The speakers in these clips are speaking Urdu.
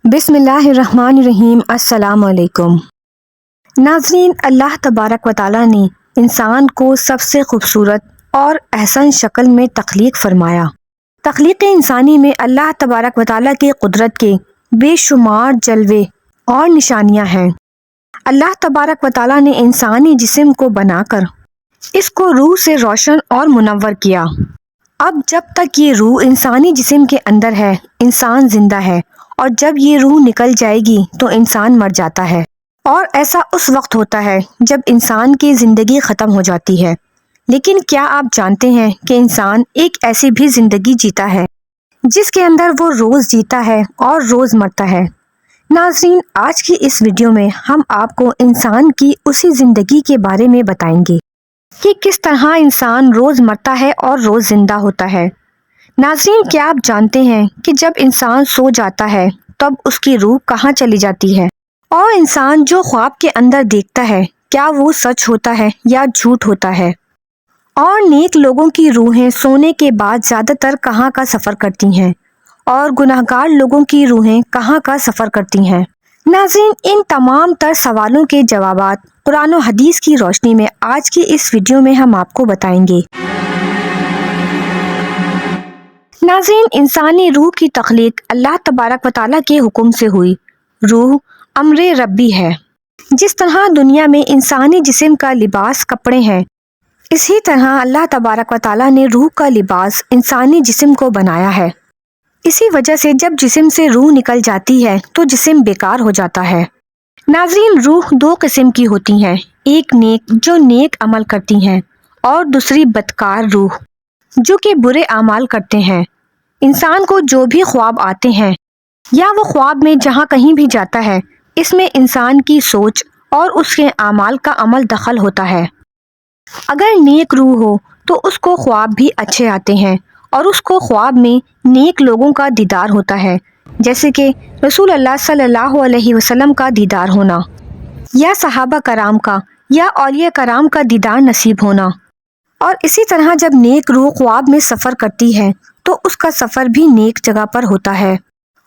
بسم اللہ الرحمن الرحیم۔ السلام علیکم ناظرین، اللہ تبارک و تعالیٰ نے انسان کو سب سے خوبصورت اور احسن شکل میں تخلیق فرمایا۔ تخلیق انسانی میں اللہ تبارک و تعالیٰ کی قدرت کے بے شمار جلوے اور نشانیاں ہیں۔ اللہ تبارک و تعالیٰ نے انسانی جسم کو بنا کر اس کو روح سے روشن اور منور کیا۔ اب جب تک یہ روح انسانی جسم کے اندر ہے، انسان زندہ ہے، اور جب یہ روح نکل جائے گی تو انسان مر جاتا ہے، اور ایسا اس وقت ہوتا ہے جب انسان کی زندگی ختم ہو جاتی ہے۔ لیکن کیا آپ جانتے ہیں کہ انسان ایک ایسی بھی زندگی جیتا ہے جس کے اندر وہ روز جیتا ہے اور روز مرتا ہے؟ ناظرین، آج کی اس ویڈیو میں ہم آپ کو انسان کی اسی زندگی کے بارے میں بتائیں گے کہ کس طرح انسان روز مرتا ہے اور روز زندہ ہوتا ہے۔ ناظرین، کیا آپ جانتے ہیں کہ جب انسان سو جاتا ہے تب اس کی روح کہاں چلی جاتی ہے؟ اور انسان جو خواب کے اندر دیکھتا ہے کیا وہ سچ ہوتا ہے یا جھوٹ ہوتا ہے؟ اور نیک لوگوں کی روحیں سونے کے بعد زیادہ تر کہاں کا سفر کرتی ہیں اور گناہگار لوگوں کی روحیں کہاں کا سفر کرتی ہیں؟ ناظرین، ان تمام تر سوالوں کے جوابات قرآن و حدیث کی روشنی میں آج کی اس ویڈیو میں ہم آپ کو بتائیں گے۔ ناظرین، انسانی روح کی تخلیق اللہ تبارک و تعالیٰ کے حکم سے ہوئی۔ روح امر ربی ہے۔ جس طرح دنیا میں انسانی جسم کا لباس کپڑے ہیں، اسی طرح اللہ تبارک و تعالیٰ نے روح کا لباس انسانی جسم کو بنایا ہے۔ اسی وجہ سے جب جسم سے روح نکل جاتی ہے تو جسم بیکار ہو جاتا ہے۔ ناظرین، روح دو قسم کی ہوتی ہیں، ایک نیک جو نیک عمل کرتی ہیں، اور دوسری بدکار روح جو کہ برے اعمال کرتے ہیں۔ انسان کو جو بھی خواب آتے ہیں یا وہ خواب میں جہاں کہیں بھی جاتا ہے، اس میں انسان کی سوچ اور اس کے اعمال کا عمل دخل ہوتا ہے۔ اگر نیک روح ہو تو اس کو خواب بھی اچھے آتے ہیں اور اس کو خواب میں نیک لوگوں کا دیدار ہوتا ہے، جیسے کہ رسول اللہ صلی اللہ علیہ وسلم کا دیدار ہونا، یا صحابہ کرام کا یا اولیاء کرام کا دیدار نصیب ہونا۔ اور اسی طرح جب نیک روح خواب میں سفر کرتی ہے تو اس کا سفر بھی نیک جگہ پر ہوتا ہے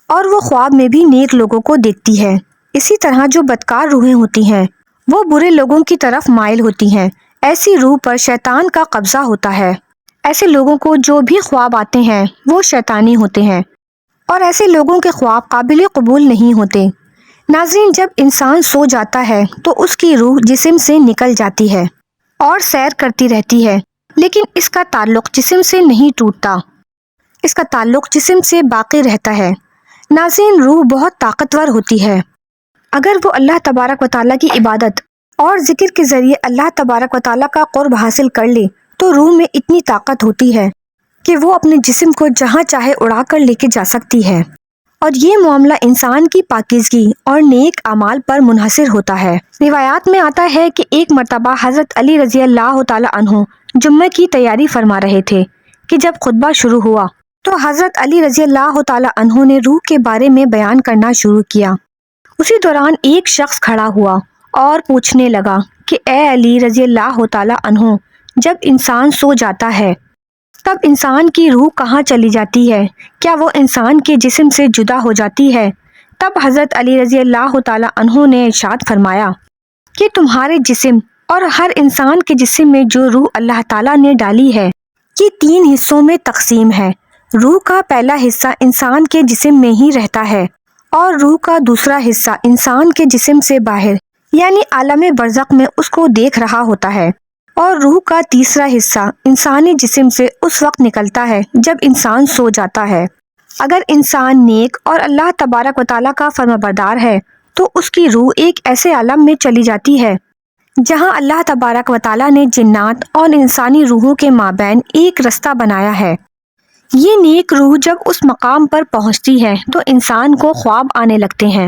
اور وہ خواب میں بھی نیک لوگوں کو دیکھتی ہے۔ اسی طرح جو بدکار روحیں ہوتی ہیں وہ برے لوگوں کی طرف مائل ہوتی ہیں۔ ایسی روح پر شیطان کا قبضہ ہوتا ہے۔ ایسے لوگوں کو جو بھی خواب آتے ہیں وہ شیطانی ہوتے ہیں، اور ایسے لوگوں کے خواب قابل قبول نہیں ہوتے۔ ناظرین، جب انسان سو جاتا ہے تو اس کی روح جسم سے نکل جاتی ہے اور سیر کرتی رہتی ہے، لیکن اس کا تعلق جسم سے نہیں ٹوٹتا، اس کا تعلق جسم سے باقی رہتا ہے۔ ناظرین، روح بہت طاقتور ہوتی ہے۔ اگر وہ اللہ تبارک و تعالیٰ کی عبادت اور ذکر کے ذریعے اللہ تبارک و تعالیٰ کا قرب حاصل کر لے تو روح میں اتنی طاقت ہوتی ہے کہ وہ اپنے جسم کو جہاں چاہے اڑا کر لے کے جا سکتی ہے، اور یہ معاملہ انسان کی پاکیزگی اور نیک اعمال پر منحصر ہوتا ہے۔ روایات میں آتا ہے کہ ایک مرتبہ حضرت علی رضی اللہ تعالیٰ عنہ جمعہ کی تیاری فرما رہے تھے کہ جب خطبہ شروع ہوا تو حضرت علی رضی اللہ تعالیٰ عنہ نے روح کے بارے میں بیان کرنا شروع کیا۔ اسی دوران ایک شخص کھڑا ہوا اور پوچھنے لگا کہ اے علی رضی اللہ تعالیٰ عنہ، جب انسان سو جاتا ہے تب انسان کی روح کہاں چلی جاتی ہے؟ کیا وہ انسان کے جسم سے جدا ہو جاتی ہے؟ تب حضرت علی رضی اللہ تعالیٰ عنہ نے ارشاد فرمایا کہ تمہارے جسم اور ہر انسان کے جسم میں جو روح اللہ تعالیٰ نے ڈالی ہے یہ 3 حصوں میں تقسیم ہے۔ روح کا پہلا حصہ انسان کے جسم میں ہی رہتا ہے، اور روح کا دوسرا حصہ انسان کے جسم سے باہر یعنی عالم برزخ میں اس کو دیکھ رہا ہوتا ہے، اور روح کا تیسرا حصہ انسانی جسم سے اس وقت نکلتا ہے جب انسان سو جاتا ہے۔ اگر انسان نیک اور اللہ تبارک و تعالیٰ کا فرمانبردار ہے تو اس کی روح ایک ایسے عالم میں چلی جاتی ہے جہاں اللہ تبارک و تعالیٰ نے جنات اور انسانی روحوں کے مابین ایک رستہ بنایا ہے۔ یہ نیک روح جب اس مقام پر پہنچتی ہے تو انسان کو خواب آنے لگتے ہیں۔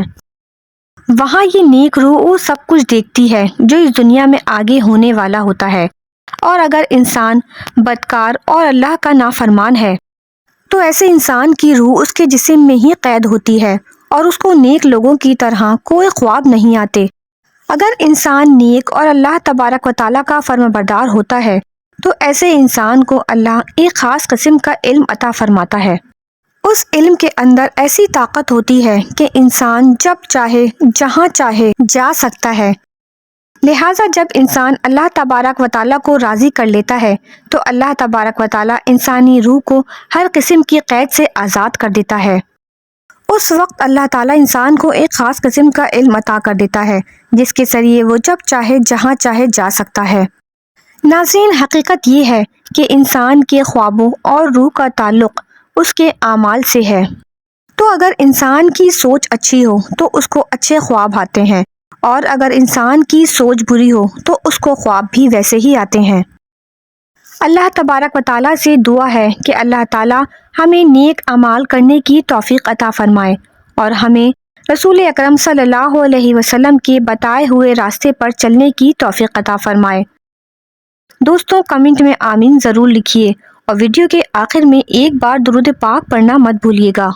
وہاں یہ نیک روح وہ سب کچھ دیکھتی ہے جو اس دنیا میں آگے ہونے والا ہوتا ہے، اور اگر انسان بدکار اور اللہ کا نافرمان ہے تو ایسے انسان کی روح اس کے جسم میں ہی قید ہوتی ہے اور اس کو نیک لوگوں کی طرح کوئی خواب نہیں آتے۔ اگر انسان نیک اور اللہ تبارک و تعالیٰ کا فرمانبردار ہوتا ہے تو ایسے انسان کو اللہ ایک خاص قسم کا علم عطا فرماتا ہے۔ اس علم کے اندر ایسی طاقت ہوتی ہے کہ انسان جب چاہے جہاں چاہے جا سکتا ہے۔ لہٰذا جب انسان اللہ تبارک و تعالیٰ کو راضی کر لیتا ہے تو اللہ تبارک و تعالیٰ انسانی روح کو ہر قسم کی قید سے آزاد کر دیتا ہے۔ اس وقت اللہ تعالیٰ انسان کو ایک خاص قسم کا علم عطا کر دیتا ہے جس کے ذریعے وہ جب چاہے جہاں چاہے جا سکتا ہے۔ ناظرین، حقیقت یہ ہے کہ انسان کے خوابوں اور روح کا تعلق اس کے اعمال سے ہے۔ تو اگر انسان کی سوچ اچھی ہو تو اس کو اچھے خواب آتے ہیں، اور اگر انسان کی سوچ بری ہو تو اس کو خواب بھی ویسے ہی آتے ہیں۔ اللہ تبارک و تعالیٰ سے دعا ہے کہ اللہ تعالیٰ ہمیں نیک اعمال کرنے کی توفیق عطا فرمائے اور ہمیں رسول اکرم صلی اللہ علیہ وسلم کے بتائے ہوئے راستے پر چلنے کی توفیق عطا فرمائے۔ دوستوں، کمنٹ میں آمین ضرور لکھیے اور ویڈیو کے آخر میں ایک بار درود پاک پڑھنا مت بھولیے گا۔